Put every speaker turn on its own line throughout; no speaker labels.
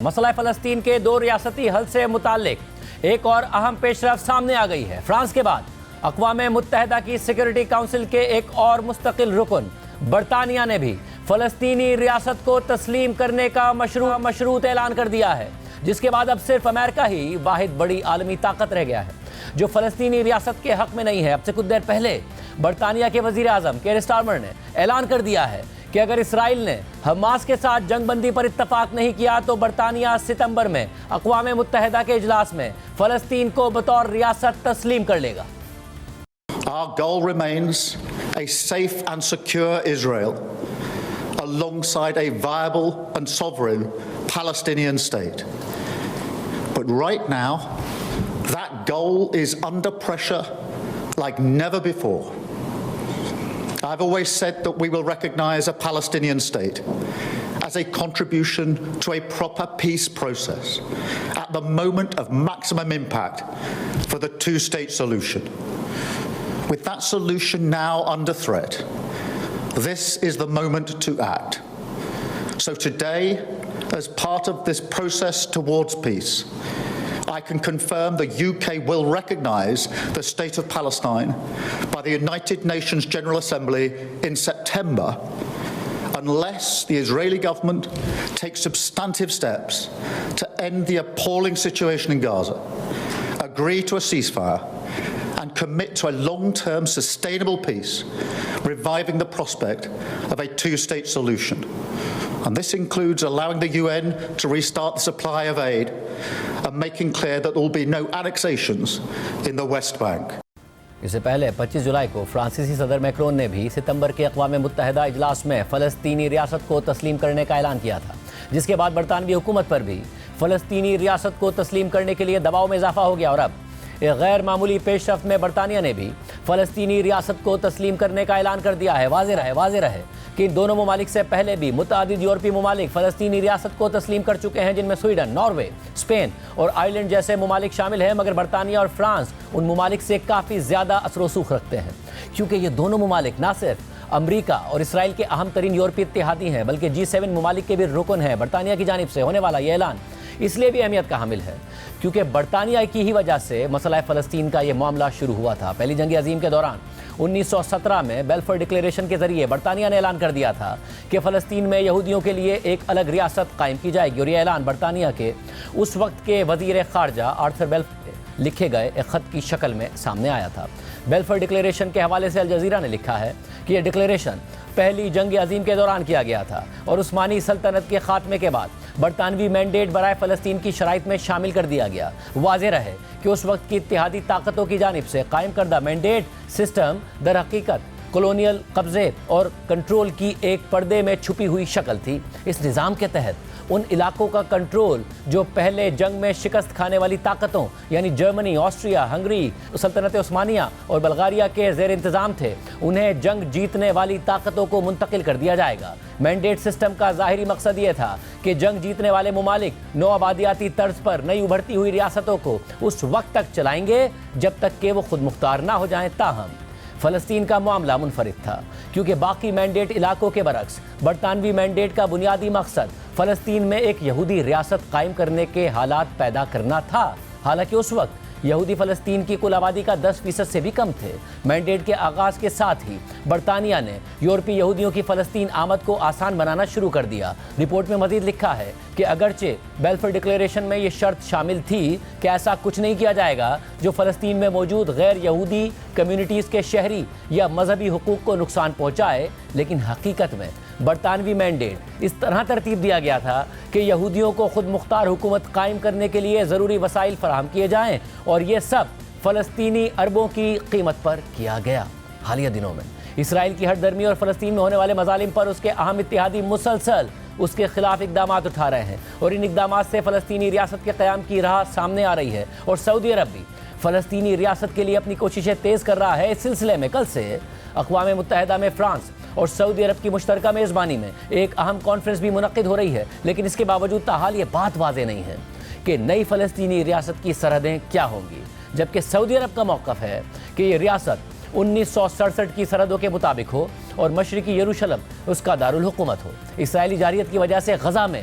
مسئلہ فلسطین کے دو ریاستی حل سے متعلق ایک اور اہم پیشرفت سامنے آ گئی ہے۔ فرانس کے بعد اقوام متحدہ کی سیکورٹی کونسل کے ایک اور مستقل رکن برطانیہ نے بھی فلسطینی ریاست کو تسلیم کرنے کا مشروط اعلان کر دیا ہے، جس کے بعد اب صرف امریکہ ہی واحد بڑی عالمی طاقت رہ گیا ہے جو فلسطینی ریاست کے حق میں نہیں ہے۔ اب سے کچھ دیر پہلے برطانیہ کے وزیر اعظم کیر سٹارمر نے اعلان کر دیا ہے کہ اگر اسرائیل نے حماس کے ساتھ جنگ بندی پر اتفاق نہیں کیا تو برطانیہ ستمبر میں اقوام متحدہ کے اجلاس میں فلسطین کو بطور ریاست تسلیم کر لے گا۔
Our goal remains a safe and secure Israel alongside a viable and sovereign Palestinian state. But right now, that goal is under pressure like never before. I've always said that we will recognize a Palestinian state as a contribution to a proper peace process at the moment of maximum impact for the two-state solution. With that solution now under threat, this is the moment to act. So today, as part of this process towards peace, I can confirm the UK will recognise the State of Palestine by the United Nations General Assembly in September unless the Israeli government takes substantive steps to end the appalling situation in Gaza, agree to a ceasefire and commit to a long-term sustainable peace, reviving the prospect of a two-state solution. And this includes allowing the UN to restart the supply of aid and making clear that there will be no annexations in the West Bank.
اس سے پہلے 25 جولائی کو فرانسیسی صدر Macron نے بھی ستمبر کے اقوام متحدہ اجلاس میں فلسطینی ریاست کو تسلیم کرنے کا اعلان کیا تھا، جس کے بعد برطانوی حکومت پر بھی فلسطینی ریاست کو تسلیم کرنے کے لیے دباؤ میں اضافہ ہو گیا، اور اب ایک غیر معمولی پیش رفت میں برطانیہ نے بھی فلسطینی ریاست کو تسلیم کرنے کا اعلان کر دیا ہے۔ واضح رہے کہ ان دونوں ممالک سے پہلے بھی متعدد یورپی ممالک فلسطینی ریاست کو تسلیم کر چکے ہیں، جن میں سویڈن، ناروے، اسپین اور آئرلینڈ جیسے ممالک شامل ہیں، مگر برطانیہ اور فرانس ان ممالک سے کافی زیادہ اثر و رسوخ رکھتے ہیں، کیونکہ یہ دونوں ممالک نہ صرف امریکہ اور اسرائیل کے اہم ترین یورپی اتحادی ہیں بلکہ G7 ممالک کے بھی رکن ہیں۔ برطانیہ کی جانب سے ہونے والا یہ اعلان اس لیے بھی اہمیت کا حامل ہے کیونکہ برطانیہ کی ہی وجہ سے مسئلہ فلسطین کا یہ معاملہ شروع ہوا تھا۔ پہلی جنگ عظیم کے دوران 1917 میں بیلفور ڈکلیریشن کے ذریعے برطانیہ نے اعلان کر دیا تھا کہ فلسطین میں یہودیوں کے لیے ایک الگ ریاست قائم کی جائے گی، اور یہ اعلان برطانیہ کے اس وقت کے وزیر خارجہ آرتھر بیلفور لکھے گئے ایک خط کی شکل میں سامنے آیا تھا۔ بیلفور ڈکلیریشن کے حوالے سے الجزیرہ نے لکھا ہے کہ یہ ڈکلیریشن پہلی جنگ عظیم کے دوران کیا گیا تھا اور عثمانی سلطنت کے خاتمے کے بعد برطانوی مینڈیٹ برائے فلسطین کی شرائط میں شامل کر دیا گیا۔ واضح رہے کہ اس وقت کی اتحادی طاقتوں کی جانب سے قائم کردہ مینڈیٹ سسٹم در حقیقت کولونیل قبضے اور کنٹرول کی ایک پردے میں چھپی ہوئی شکل تھی۔ اس نظام کے تحت ان علاقوں کا کنٹرول جو پہلے جنگ میں شکست کھانے والی طاقتوں یعنی جرمنی، آسٹریا، ہنگری، سلطنت عثمانیہ اور بلغاریہ کے زیر انتظام تھے، انہیں جنگ جیتنے والی طاقتوں کو منتقل کر دیا جائے گا۔ مینڈیٹ سسٹم کا ظاہری مقصد یہ تھا کہ جنگ جیتنے والے ممالک نو آبادیاتی طرز پر نئی ابھرتی ہوئی ریاستوں کو اس وقت تک چلائیں گے جب تک کہ وہ خود مختار نہ ہو جائیں۔ تاہم فلسطین کا معاملہ منفرد تھا کیونکہ باقی مینڈیٹ علاقوں کے برعکس برطانوی مینڈیٹ کا بنیادی مقصد فلسطین میں ایک یہودی ریاست قائم کرنے کے حالات پیدا کرنا تھا، حالانکہ اس وقت یہودی فلسطین کی کل آبادی کا 10% سے بھی کم تھے۔ مینڈیٹ کے آغاز کے ساتھ ہی برطانیہ نے یورپی یہودیوں کی فلسطین آمد کو آسان بنانا شروع کر دیا۔ رپورٹ میں مزید لکھا ہے کہ اگرچہ بیلفور ڈکلیریشن میں یہ شرط شامل تھی کہ ایسا کچھ نہیں کیا جائے گا جو فلسطین میں موجود غیر یہودی کمیونٹیز کے شہری یا مذہبی حقوق کو نقصان پہنچائے، لیکن حقیقت میں برطانوی مینڈیٹ اس طرح ترتیب دیا گیا تھا کہ یہودیوں کو خود مختار حکومت قائم کرنے کے لیے ضروری وسائل فراہم کیے جائیں، اور یہ سب فلسطینی اربوں کی قیمت پر کیا گیا۔ حالیہ دنوں میں اسرائیل کی ہٹ درمی اور فلسطین میں ہونے والے مظالم پر اس کے اہم اتحادی مسلسل اس کے خلاف اقدامات اٹھا رہے ہیں، اور ان اقدامات سے فلسطینی ریاست کے قیام کی راہ سامنے آ رہی ہے، اور سعودی عرب بھی فلسطینی ریاست کے لیے اپنی کوششیں تیز کر رہا ہے۔ اس سلسلے میں کل سے اقوام متحدہ میں فرانس اور سعودی عرب کی مشترکہ میزبانی میں ایک اہم کانفرنس بھی منعقد ہو رہی ہے، لیکن اس کے باوجود تاحال یہ بات واضح نہیں ہے کہ نئی فلسطینی ریاست کی سرحدیں کیا ہوں گی، جبکہ سعودی عرب کا موقف ہے کہ یہ ریاست 1967 کی سرحدوں کے مطابق ہو اور مشرقی یروشلم اس کا دارالحکومت ہو۔ اسرائیلی جارحیت کی وجہ سے غزہ میں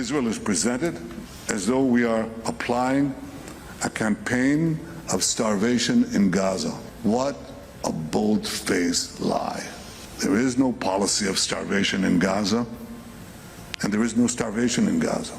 Israel is presented as though we are applying a campaign of starvation in Gaza. What a bold-faced lie. There is no policy of starvation in Gaza, and there is no starvation in Gaza.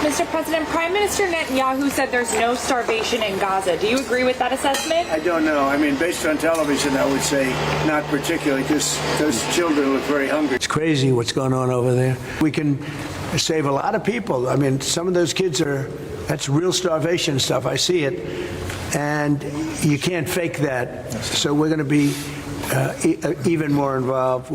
Mr. President, Prime Minister Netanyahu said there's no starvation in Gaza. Do you agree with that assessment?
I don't know. I mean, based on television, I would say not particularly, because those children look very hungry. It's crazy what's going on over there. We can save a lot of people. I mean, some of those kids that's real starvation stuff. I see it. And you can't fake that. So we're going to be even more involved.